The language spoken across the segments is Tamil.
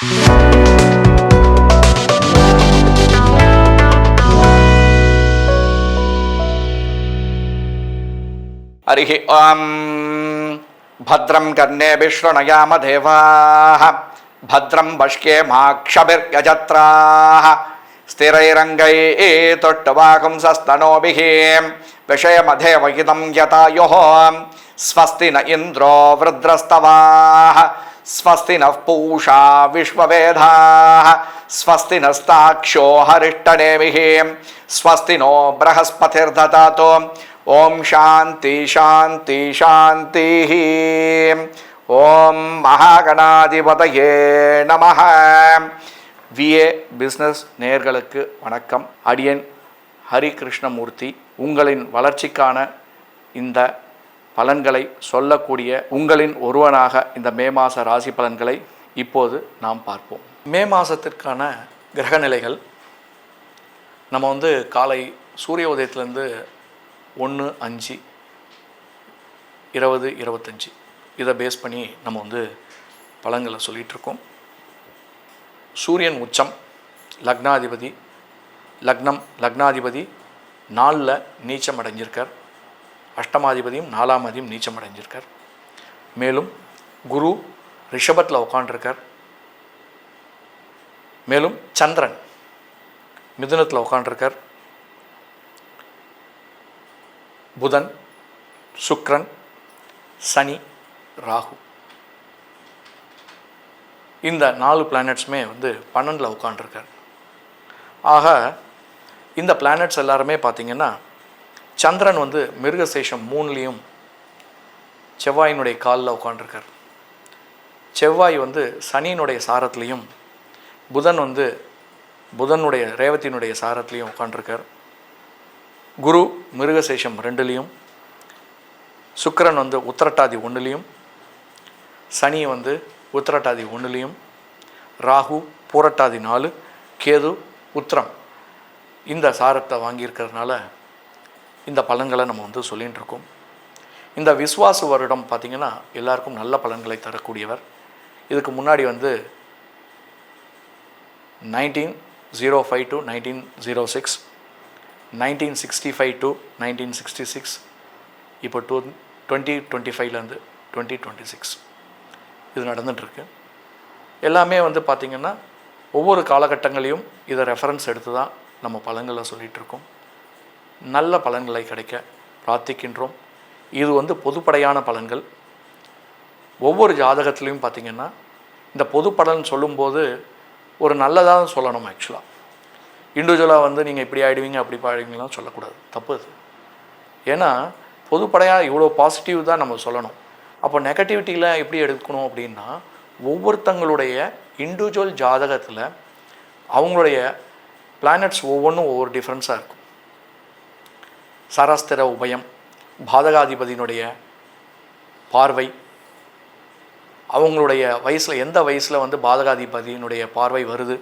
हरिः ॐ भद्रं कर्णेभिः शृणुयाम देवाः भद्रं पश्येमाक्षभिर्यजत्राः स्थिरैरङ्गैस्तुष्टुवागुंसस्तनूभिः विषयमधेवहितं यतायुः स्वस्ति न इन्द्रो वृद्रस्तवाः स्वस्ति नः पूषा विश्ववेदाः स्वस्ति नस्ताक्षो हरिष्ठनेमिः स्वस्ति नो बृहस्पतिर्दधातु ओम शांति शांति शांति ओम महागणाधिपतये நமஹ. விஏ பிஸ்னஸ் நேயர்களுக்கு வணக்கம். அடியன் ஹரி கிருஷ்ணமூர்த்தி. உங்களின் வளர்ச்சிக்கான இந்த பலன்களை சொல்லக்கூடிய உங்களின் ஒருவனாக இந்த மே மாத ராசி பலன்களை இப்போது நாம் பார்ப்போம். மே மாதத்திற்கான கிரகநிலைகள் நம்ம காலை சூரிய உதயத்திலேருந்து 1-5-20-25 இதை பேஸ் பண்ணி நம்ம பலன்களை சொல்லிகிட்ருக்கோம். சூரியன் உச்சம், லக்னாதிபதி 4ல் நீச்சம் அடைஞ்சிருக்கார். அஷ்டமாதிபதியும் 4ஆம் அதிபதியும் நீச்சம் அடைஞ்சிருக்கார். மேலும் குரு ரிஷபத்தில் உட்காண்டிருக்கார். மேலும் சந்திரன் மிதுனத்தில் உட்காண்டிருக்கார். புதன், சுக்கிரன், சனி, ராகு இந்த 4 பிளானட்ஸுமே 12ல் உட்காண்டிருக்கார். ஆக இந்த பிளானட்ஸ் எல்லாருமே பார்த்திங்கன்னா சந்திரன் மிருகசேஷம் 3லேயும் செவ்வாயினுடைய காலில் உட்காண்டிருக்கார். செவ்வாய் சனியினுடைய சாரத்துலேயும் புதன் புதனுடைய ரேவத்தினுடைய சாரத்துலேயும் உட்காண்டிருக்கார். குரு மிருகசேஷம் 2லேயும், சுக்கிரன் உத்திரட்டாதி 1லேயும், சனி உத்திரட்டாதி 1லேயும், ராகு பூரட்டாதி 4, கேது உத்திரம் இந்த சாரத்தை வாங்கியிருக்கிறதுனால இந்த பலன்களை நம்ம சொல்லிகிட்டு இருக்கோம். இந்த விஸ்வாச வருடம் பார்த்திங்கன்னா எல்லாருக்கும் நல்ல பலன்களை தரக்கூடியவர். இதுக்கு முன்னாடி 1905 to 1906, 1965 to 1966, இப்போ 2025 2026 இது நடந்துகிட்ருக்கு. எல்லாமே பார்த்திங்கன்னா ஒவ்வொரு காலகட்டங்களையும் இதை ரெஃபரன்ஸ் எடுத்து தான் நம்ம பலன்களை சொல்லிகிட்ருக்கோம். நல்ல பலன்களை கிடைக்க பிரார்த்திக்கின்றோம். இது பொதுப்படையான பலன்கள். ஒவ்வொரு ஜாதகத்துலேயும் பார்த்திங்கன்னா இந்த பொது பலன் சொல்லும்போது ஒரு நல்லதாக சொல்லணும். ஆக்சுவலாக இண்டிவிஜுவலாக நீங்கள் இப்படி ஆகிடுவீங்க அப்படி ஆகிடுவீங்களாம் சொல்லக்கூடாது, தப்பு அது. ஏன்னா பொதுப்படையாக இவ்வளோ பாசிட்டிவ் தான் நம்ம சொல்லணும். அப்போ நெகட்டிவிட்டியில் எப்படி எடுக்கணும் அப்படின்னா ஒவ்வொருத்தங்களுடைய இண்டிவிஜுவல் ஜாதகத்தில் அவங்களுடைய பிளானட்ஸ் ஒவ்வொன்றும் ஒவ்வொரு டிஃப்ரென்ஸாக இருக்கும். சரஸ்திர உபயம், பாதகாதிபதியினுடைய பார்வை, அவங்களுடைய வயசில் எந்த வயசில் பாதகாதிபதியினுடைய பார்வை வருது,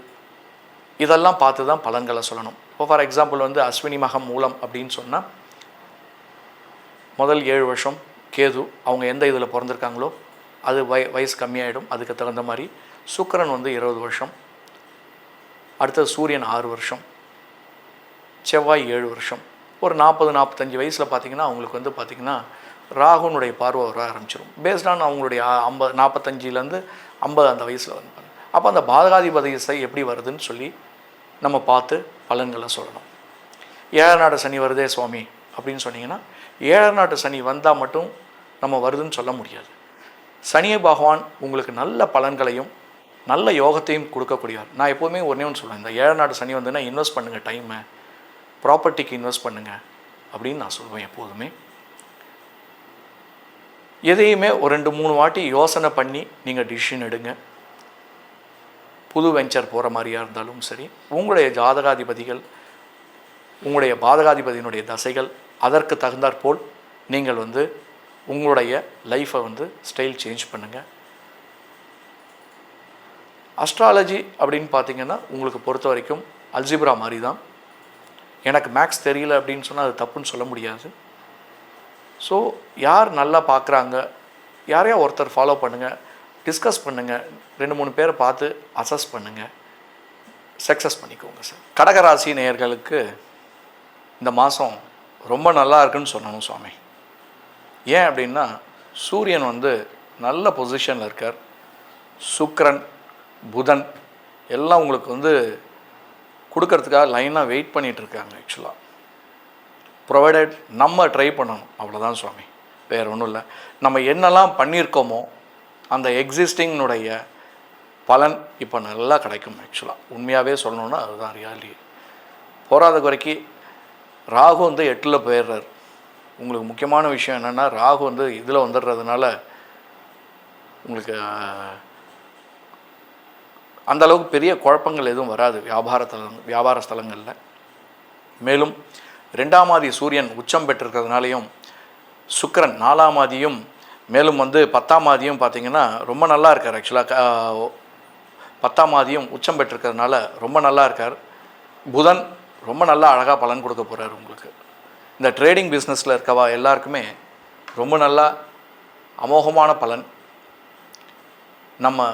இதெல்லாம் பார்த்து தான் பலன்களை சொல்லணும். இப்போ ஃபார் எக்ஸாம்பிள் அஸ்வினி மகம் மூலம் அப்படின்னு சொன்னால் முதல் 7 வருஷம் கேது அவங்க எந்த இதில் பிறந்திருக்காங்களோ அது வயசு கம்மியாகிடும். அதுக்கு தகுந்த மாதிரி சுக்கிரன் 20 வருஷம், அடுத்தது சூரியன் 6 வருஷம், செவ்வாய் 7 வருஷம். ஒரு 40-45 வயசில் பார்த்திங்கன்னா அவங்களுக்கு பார்த்திங்கன்னா ராகுனுடைய பார்வை வர ஆரம்பிச்சிடும். பேஸ்டான் அவங்களுடைய 45 அந்த வயசில் அப்போ அந்த பாதகாதிபதி திசை எப்படி வருதுன்னு சொல்லி நம்ம பார்த்து பலன்களை சொல்லணும். 7ஆம் நாடு சனி வருதே சுவாமி அப்படின்னு சொன்னிங்கன்னா 7ஆம் நாட்டு சனி வந்தால் மட்டும் நம்ம வருதுன்னு சொல்ல முடியாது. சனி பகவான் உங்களுக்கு நல்ல பலன்களையும் நல்ல யோகத்தையும் கொடுக்கக்கூடியவர். நான் எப்போதுமே ஒன்றே ஒன்று சொல்லுவேன், இந்த 7ஆம் நாடு சனி இன்வெஸ்ட் பண்ணுங்கள், டைமை ப்ராப்பர்ட்டிக்கு இன்வெஸ்ட் பண்ணுங்கள் அப்படின்னு நான் சொல்லுவேன். எப்போதுமே எதையுமே ஒரு 2-3 வாட்டி யோசனை பண்ணி நீங்கள் டிசிஷன் எடுங்க. புது வெஞ்சர் போகிற மாதிரியாக இருந்தாலும் சரி, உங்களுடைய ஜாதகாதிபதிகள் உங்களுடைய பாதகாதிபதியினுடைய தசைகள் அதற்கு தகுந்தாற்போல் நீங்கள் உங்களுடைய லைஃப்பை ஸ்டைல் சேஞ்ச் பண்ணுங்கள். அஸ்ட்ராலஜி அப்படின்னு பார்த்திங்கன்னா உங்களுக்கு பொறுத்த வரைக்கும் அல்ஜிப்ரா மாதிரி தான். எனக்கு மேக்ஸ் தெரியல அப்படின்னு சொன்னால் அது தப்புன்னு சொல்ல முடியாது. ஸோ யார் நல்லா பார்க்குறாங்க, யாரையா ஒருத்தர் ஃபாலோ பண்ணுங்கள். டிஸ்கஸ் பண்ணுங்கள், 2-3 பேரை பார்த்து அசஸ் பண்ணுங்கள், சக்ஸஸ் பண்ணிக்கோங்க சார். கடகராசி நேயர்களுக்கு இந்த மாதம் ரொம்ப நல்லா இருக்குன்னு சொல்லணும் சுவாமி. ஏன் அப்படின்னா சூரியன் வந்து நல்ல பொசிஷனில் இருக்கார், சுக்கிரன் புதன் எல்லாம் உங்களுக்கு வந்து கொடுக்கறதுக்காக லைனாக வெயிட் பண்ணிகிட்ருக்காங்க. ஆக்சுவலாக ப்ரொவைடட் நம்ம ட்ரை பண்ணணும், அவ்வளோதான் சுவாமி, வேறு ஒன்றும் இல்லை. நம்ம என்னெல்லாம் பண்ணியிருக்கோமோ அந்த எக்ஸிஸ்டிங்னுடைய பலன் இப்போ நல்லா கிடைக்கும். ஆக்சுவலாக உண்மையாகவே சொல்லணுன்னா அதுதான் ரியாலிட்டி. போகாத குறைக்கு ராகு வந்து 8ல் போயிடுறார். உங்களுக்கு முக்கியமான விஷயம் என்னென்னா ராகு வந்து இதில் வந்துடுறதுனால உங்களுக்கு அந்தளவுக்கு பெரிய குழப்பங்கள் எதுவும் வராது வியாபார ஸ்தலங்களில். மேலும் 2ஆம் ஆதி சூரியன் உச்சம் பெற்றிருக்கிறதுனாலையும் சுக்கிரன் 4ஆம் ஆதியும் மேலும் வந்து 10ஆம் ஆதியும் பார்த்திங்கன்னா ரொம்ப நல்லா இருக்கார். ஆக்சுவலாக 10ஆம் ஆதியும் உச்சம் பெற்றிருக்கிறதுனால ரொம்ப நல்லா இருக்கார். புதன் ரொம்ப நல்லா அழகாக பலன் கொடுக்க போகிறார் உங்களுக்கு. இந்த ட்ரேடிங் பிஸ்னஸில் இருக்கவா எல்லாருக்குமே ரொம்ப நல்லா அமோகமான பலன். நம்ம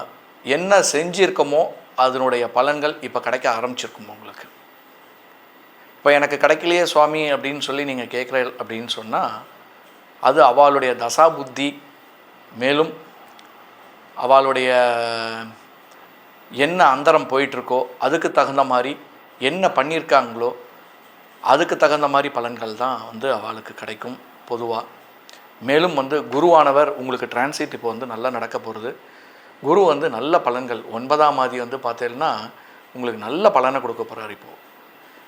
என்ன செஞ்சிருக்கோமோ அதனுடைய பலன்கள் இப்போ கிடைக்க ஆரம்பிச்சிருக்குமோ உங்களுக்கு. இப்போ எனக்கு கிடைக்கலையே சுவாமி அப்படின்னு சொல்லி நீங்கள் கேட்குற அப்படின்னு சொன்னால் அது அவளுடைய தசா புத்தி, மேலும் அவளுடைய என்ன அந்தரம் போயிட்டுருக்கோ அதுக்கு தகுந்த மாதிரி என்ன பண்ணியிருக்காங்களோ அதுக்கு தகுந்த மாதிரி பலன்கள் தான் வந்து அவளுக்கு கிடைக்கும் பொதுவாக. மேலும் வந்து குருவானவர் உங்களுக்கு டிரான்சிட் இப்போ வந்து நல்லா நடக்க போகிறது. குரு வந்து நல்ல பலன்கள் 9ஆம் ஆதி வந்து பார்த்தீங்கன்னா உங்களுக்கு நல்ல பலனை கொடுக்க போகிறார். இப்போது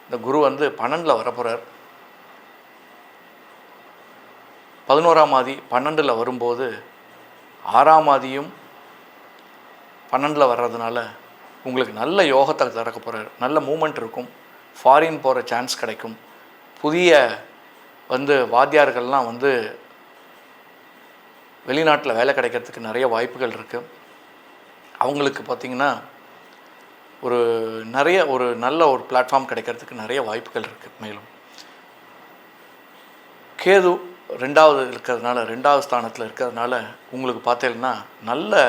இந்த குரு வந்து 12ல் வரப்போகிறார். 11ஆம் ஆதி 12ல் வரும்போது 6ஆம் ஆதியும் 12ல் வர்றதுனால உங்களுக்கு நல்ல யோகத்தை திறக்க போகிறார். நல்ல மூமெண்ட் இருக்கும், ஃபாரின் போகிற சான்ஸ் கிடைக்கும். புதிய வந்து வாத்தியார்கள்லாம் வந்து வெளிநாட்டில் வேலை கிடைக்கிறதுக்கு நிறைய வாய்ப்புகள் இருக்குது. அவங்களுக்கு பார்த்திங்கன்னா ஒரு நல்ல ஒரு பிளாட்ஃபார்ம் கிடைக்கிறதுக்கு நிறைய வாய்ப்புகள் இருக்குது. மேலும் கேது 2வது இருக்கிறதுனால 2வது ஸ்தானத்தில் இருக்கிறதுனால உங்களுக்கு பார்த்தீங்கன்னா நல்ல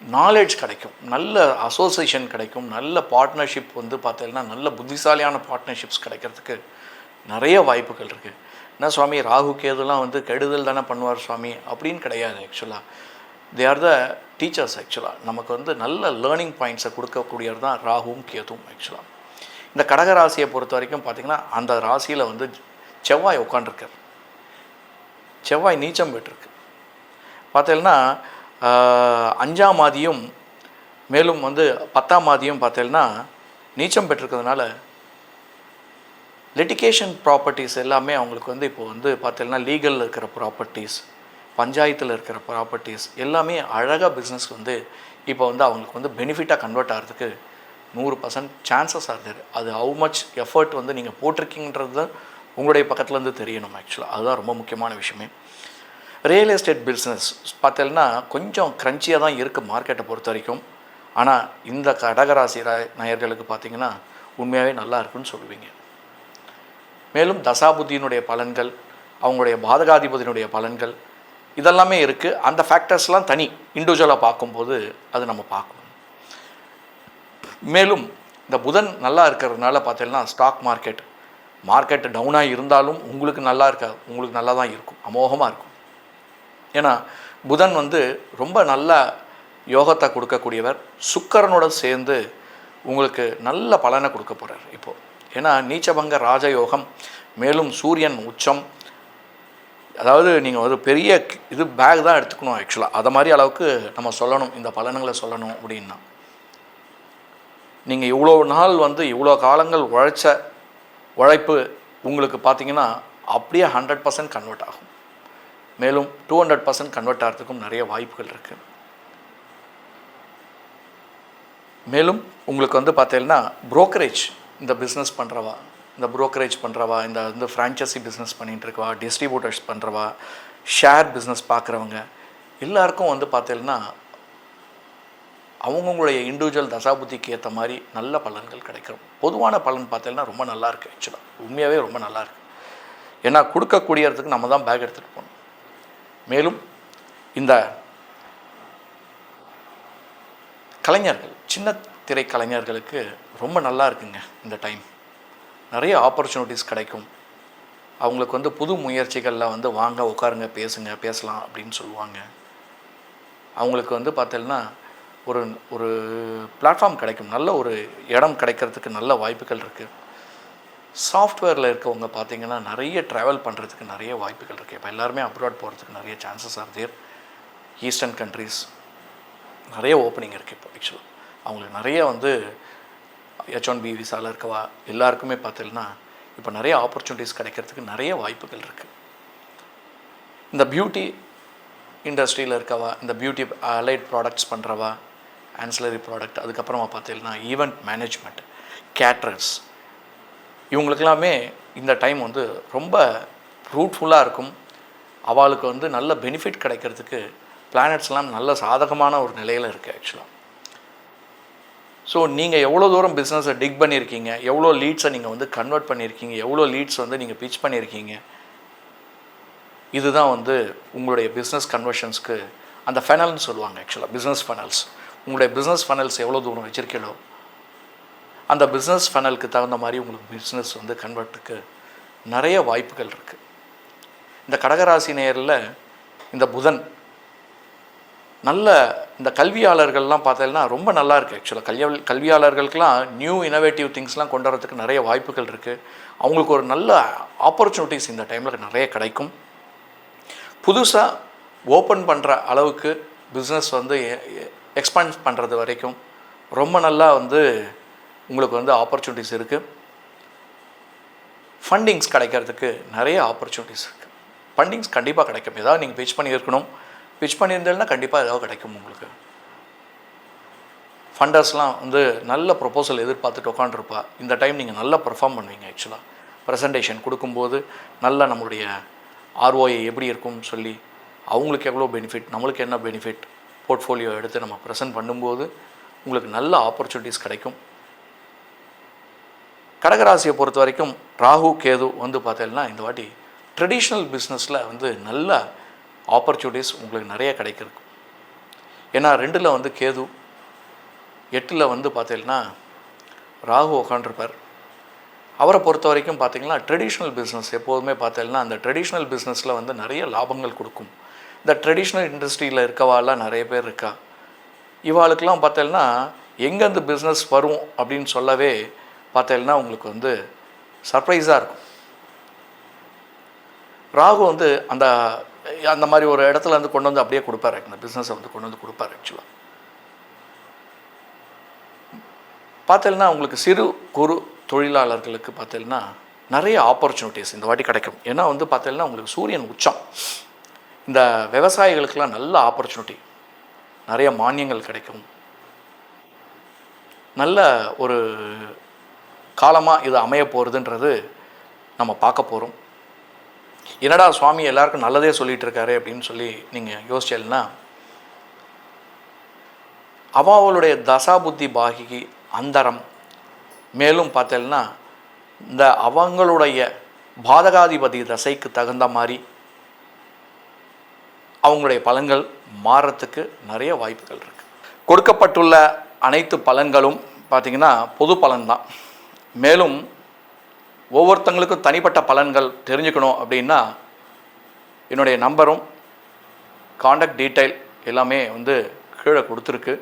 நாலேஜ் கிடைக்கும், நல்ல அசோசியேஷன் கிடைக்கும், நல்ல பார்ட்னர்ஷிப் வந்து பார்த்தீங்கன்னா நல்ல புத்திசாலியான பார்ட்னர்ஷிப்ஸ் கிடைக்கிறதுக்கு நிறைய வாய்ப்புகள் இருக்குது. என்ன சுவாமி ராகு கேதுலாம் வந்து கெடுதல் தானே பண்ணுவார் சுவாமி அப்படின்னு கிடையாது. ஆக்சுவலாக தே ஆர் த டீச்சர்ஸ். ஆக்சுவலாக நமக்கு வந்து நல்ல லேர்னிங் பாயிண்ட்ஸை கொடுக்கக்கூடியது தான் ராகுவும் கேதுவும். ஆக்சுவலாக இந்த கடகராசியை பொறுத்த வரைக்கும் பார்த்திங்கன்னா அந்த ராசியில் வந்து செவ்வாய் உட்காண்டிருக்கார். செவ்வாய் நீச்சம் பெற்றிருக்கு. பார்த்தீங்கன்னா 5ஆம் ஆதியும் மேலும் வந்து 10ஆம் ஆதியும் பார்த்தீங்கன்னா நீச்சம் பெற்றிருக்கிறதுனால லிட்டிகேஷன் ப்ராப்பர்ட்டிஸ் எல்லாமே அவங்களுக்கு வந்து இப்போ வந்து பார்த்தீங்கன்னா லீகலில் இருக்கிற ப்ராப்பர்ட்டிஸ், பஞ்சாயத்தில் இருக்கிற ப்ராப்பர்ட்டிஸ் எல்லாமே அழகாக பிஸ்னஸ் வந்து இப்போ வந்து அவங்களுக்கு வந்து பெனிஃபிட்டாக கன்வெர்ட் ஆகிறதுக்கு 100% சான்சஸ் ஆகுது. அது ஹவு மச் எஃபர்ட் வந்து நீங்கள் போட்டிருக்கீங்கன்றது உங்களுடைய பக்கத்துலேருந்து தெரியணும். ஆக்சுவலாக அதுதான் ரொம்ப முக்கியமான விஷயமே. ரியல் எஸ்டேட் பிஸ்னஸ் பார்த்தீங்கன்னா கொஞ்சம் க்ரன்ச்சியாக தான் இருக்குது மார்க்கெட்டை பொறுத்த வரைக்கும். ஆனால் இந்த கடகராசி நேயர்களுக்கு பார்த்திங்கன்னா உண்மையாகவே நல்லா இருக்குன்னு சொல்லுவீங்க. மேலும் தசாபுத்தியினுடைய பலன்கள், அவங்களுடைய பாதகாதிபதியினுடைய பலன்கள் இதெல்லாமே இருக்குது. அந்த ஃபேக்டர்ஸ்லாம் தனி இண்டிவிஜுவலாக பார்க்கும்போது அது நம்ம பார்க்கணும். மேலும் இந்த புதன் நல்லா இருக்கிறதுனால பார்த்தீங்கன்னா ஸ்டாக் மார்க்கெட் டவுனாக இருந்தாலும் உங்களுக்கு நல்லா இருக்காது, உங்களுக்கு நல்லா தான் இருக்கும், அமோகமாக இருக்கும். ஏன்னா புதன் வந்து ரொம்ப நல்ல யோகத்தை கொடுக்கக்கூடியவர். சுக்கிரனோட சேர்ந்து உங்களுக்கு நல்ல பலனை கொடுக்க போகிறார் இப்போது. ஏன்னா நீச்சபங்க ராஜயோகம், மேலும் சூரியன் உச்சம். அதாவது நீங்கள் ஒரு பெரிய இது பேக் தான் எடுத்துக்கணும் ஆக்சுவலாக. அதை மாதிரி அளவுக்கு நம்ம சொல்லணும், இந்த பலன்களை சொல்லணும் அப்படின்னா. நீங்கள் இவ்வளோ நாள் வந்து இவ்வளோ காலங்கள் உழைப்பு உங்களுக்கு பார்த்திங்கன்னா அப்படியே 100% கன்வெர்ட் ஆகும். மேலும் 200% கன்வெர்ட் ஆகிறதுக்கும் நிறைய வாய்ப்புகள் இருக்குது. மேலும் உங்களுக்கு வந்து பார்த்தீங்கன்னா புரோக்கரேஜ், இந்த பிஸ்னஸ் பண்ணுறவா, இந்த வந்து ஃப்ரான்ச்சைசி பிஸ்னஸ் பண்ணிகிட்டு இருக்கவா, டிஸ்ட்ரிபியூட்டர்ஸ் பண்ணுறவா, ஷேர் பிஸ்னஸ் பார்க்குறவங்க எல்லாருக்கும் வந்து பார்த்தீங்கன்னா அவங்கவுங்களுடைய இண்டிவிஜுவல் தசாபுத்திக்கு ஏற்ற மாதிரி நல்ல பலன்கள் கிடைக்கும். பொதுவான பலன் பார்த்தீங்கன்னா ரொம்ப நல்லாயிருக்கு. ஆக்சுவலாக உண்மையாகவே ரொம்ப நல்லாயிருக்கு. ஏன்னா கொடுக்கக்கூடியதுக்கு நம்ம தான் பேக் எடுத்துகிட்டு போகணும். மேலும் இந்த கலைஞர்கள், சின்ன திரை கலைஞர்களுக்கு ரொம்ப நல்லா இருக்குங்க இந்த டைம். நிறைய ஆப்பர்ச்சுனிட்டிஸ் கிடைக்கும். அவங்களுக்கு வந்து புது முயற்சிகளில் வந்து வாங்க உட்காருங்க பேசலாம் அப்படின்னு சொல்லுவாங்க. அவங்களுக்கு வந்து பார்த்தீங்கன்னா ஒரு ஒரு பிளாட்ஃபார்ம் கிடைக்கும், நல்ல ஒரு இடம் கிடைக்கிறதுக்கு நல்ல வாய்ப்புகள் இருக்குது. சாஃப்ட்வேரில் இருக்கவங்க பார்த்திங்கன்னா நிறைய ட்ராவல் பண்ணுறதுக்கு நிறைய வாய்ப்புகள் இருக்குது. இப்போ எல்லாருமே அப்ராட் போகிறதுக்கு நிறைய chances are there. Eastern countries நிறைய ஓப்பனிங் இருக்குது இப்போ. ஆக்சுவலாக அவங்களுக்கு நிறைய வந்து H1B விசாவில் இருக்கவா எல்லாருக்குமே பார்த்தீங்கன்னா இப்போ நிறைய ஆப்பர்ச்சுனிட்டிஸ் கிடைக்கிறதுக்கு நிறைய வாய்ப்புகள் இருக்குது. இந்த பியூட்டி இண்டஸ்ட்ரியில் இருக்கவா, இந்த பியூட்டி அலைட் ப்ராடக்ட்ஸ் பண்ணுறவா, ஆன்சிலரி ப்ராடக்ட், அதுக்கப்புறமா பார்த்தீங்கன்னா ஈவெண்ட் மேனேஜ்மெண்ட், கேட்ரர்ஸ், இவங்களுக்கெல்லாமே இந்த டைம் வந்து ரொம்ப ஃப்ரூட்ஃபுல்லாக இருக்கும். அவளுக்கு வந்து நல்ல பெனிஃபிட் கிடைக்கிறதுக்கு பிளானட்ஸ்லாம் நல்ல சாதகமான ஒரு நிலையில் இருக்குது ஆக்சுவலாக. ஸோ நீங்கள் எவ்வளோ தூரம் பிஸ்னஸை டிக் பண்ணியிருக்கீங்க, எவ்வளோ லீட்ஸை நீங்கள் வந்து கன்வெர்ட் பண்ணியிருக்கீங்க, எவ்வளோ லீட்ஸ் வந்து நீங்கள் பிச் பண்ணியிருக்கீங்க, இதுதான் வந்து உங்களுடைய பிஸ்னஸ் கன்வர்ஷன்ஸ்க்கு அந்த ஃபெனல்னு சொல்லுவாங்க. ஆக்சுவலாக பிஸ்னஸ் ஃபெனல்ஸ், உங்களுடைய பிஸ்னஸ் ஃபெனல்ஸ் எவ்வளோ தூரம் வச்சுருக்கீங்களோ அந்த பிஸ்னஸ் ஃபெனலுக்கு தகுந்த மாதிரி உங்களுக்கு பிஸ்னஸ் வந்து கன்வெர்ட்டுக்கு நிறைய வாய்ப்புகள் இருக்குது. இந்த கடகராசி நேரில் இந்த புதன் நல்ல இந்த கல்வியாளர்கள்லாம் பார்த்தீங்கன்னா ரொம்ப நல்லா இருக்குது. ஆக்சுவலாக கல்வியாளர்களுக்கெல்லாம் நியூ இனோவேட்டிவ் திங்ஸ்லாம் கொண்டு வரதுக்கு நிறைய வாய்ப்புகள் இருக்குது. அவங்களுக்கு ஒரு நல்ல ஆப்பர்ச்சுனிட்டிஸ் இந்த டைமில் நிறைய கிடைக்கும். புதுசாக ஓப்பன் பண்ணுற அளவுக்கு பிஸ்னஸ் வந்து எக்ஸ்பாண்ட் பண்ணுறது வரைக்கும் ரொம்ப நல்லா வந்து உங்களுக்கு வந்து ஆப்பர்ச்சுனிட்டிஸ் இருக்குது. ஃபண்டிங்ஸ் கிடைக்கிறதுக்கு நிறைய ஆப்பர்ச்சுனிட்டிஸ் இருக்குது. ஃபண்டிங்ஸ் கண்டிப்பாக கிடைக்கும். ஏதாவது நீங்கள் பிச் பண்ணியிருக்கணும், பிச் பண்ணியிருந்தேன்னா கண்டிப்பாக ஏதாவது கிடைக்கும் உங்களுக்கு. ஃபண்டர்ஸ்லாம் வந்து நல்ல ப்ரொப்போசல் எதிர்பார்த்துட்டு உட்காந்துருப்பா. இந்த டைம் நீங்கள் நல்லா பெர்ஃபார்ம் பண்ணுவீங்க. ஆக்சுவலாக ப்ரெசன்டேஷன் கொடுக்கும்போது நல்ல நம்மளுடைய ROI எப்படி இருக்கும்னு சொல்லி அவங்களுக்கு எவ்வளோ பெனிஃபிட், நம்மளுக்கு என்ன பெனிஃபிட், போர்ட்ஃபோலியோ எடுத்து நம்ம ப்ரெசென்ட் பண்ணும்போது உங்களுக்கு நல்ல ஆப்பர்ச்சுனிட்டிஸ் கிடைக்கும். கடகராசியை பொறுத்த வரைக்கும் ராகு கேது வந்து பார்த்தீங்கன்னா இந்த வாட்டி ட்ரெடிஷ்னல் பிஸ்னஸில் வந்து நல்ல ஆப்பர்ச்சுனிட்டிஸ் உங்களுக்கு நிறைய கிடைக்கிறதுக்கும். ஏன்னா 2ல் வந்து கேது, 8ல் வந்து பார்த்தீங்கன்னா ராகு உட்காண்டிருப்பார். அவரை பொறுத்த வரைக்கும் பார்த்திங்கன்னா ட்ரெடிஷ்னல் பிஸ்னஸ் எப்போதுமே பார்த்தீங்கன்னா அந்த ட்ரெடிஷ்னல் பிஸ்னஸில் வந்து நிறைய லாபங்கள் கொடுக்கும். இந்த ட்ரெடிஷ்னல் இண்டஸ்ட்ரியில் இருக்கவாலாம் நிறைய பேர் இருக்கா. இவாளுக்கெல்லாம் பார்த்தீங்கன்னா எங்கேருந்து பிஸ்னஸ் வரும் அப்படின்னு சொல்லவே பார்த்தீங்கன்னா உங்களுக்கு வந்து சர்ப்ரைஸாக இருக்கும். ராகு வந்து அந்த மாதிரி ஒரு இடத்துல வந்து கொண்டு வந்து அப்படியே கொடுப்பாரு, இந்த பிஸ்னஸை வந்து கொண்டு வந்து கொடுப்பாரு. ஆக்சுவலாக பார்த்தீங்கன்னா உங்களுக்கு சிறு குறு தொழிலாளர்களுக்கு பார்த்தீங்கன்னா நிறைய ஆப்பர்ச்சுனிட்டிஸ் இந்த வாட்டி கிடைக்கும். ஏன்னா வந்து பார்த்தீங்கன்னா உங்களுக்கு சூரியன் உச்சம். இந்த விவசாயிகளுக்கெல்லாம் நல்ல ஆப்பர்ச்சுனிட்டி, நிறைய மானியங்கள் கிடைக்கும். நல்ல ஒரு காலமாக இது அமைய போகிறதுன்றது நம்ம பார்க்க போகிறோம். என்னடா சுவாமி எல்லாருக்கும் நல்லதே சொல்லிகிட்டு இருக்காரு அப்படின்னு சொல்லி நீங்கள் யோசிச்சேன்னா, அவளுடைய தசாபுத்தி பாகிக்கு அந்தரம் மேலும் பார்த்தேன்னா இந்த அவங்களுடைய பாதகாதிபதி தசைக்கு தகுந்த மாதிரி அவங்களுடைய பலன்கள் மாறத்துக்கு நிறைய வாய்ப்புகள் இருக்குது. கொடுக்கப்பட்டுள்ள அனைத்து பலன்களும் பார்த்திங்கன்னா பொது பலன்தான். மேலும் ஒவ்வொருத்தங்களுக்கும் தனிப்பட்ட பலன்கள் தெரிஞ்சுக்கணும் அப்படின்னா என்னுடைய நம்பரும் காண்டாக்ட் டீட்டெயில் எல்லாமே வந்து கீழே கொடுத்துருக்கு.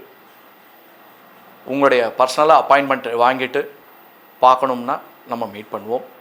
உங்களுடைய பர்சனலாக அப்பாயின்மெண்ட் வாங்கிட்டு பார்க்கணும்னா நம்ம மீட் பண்ணுவோம்.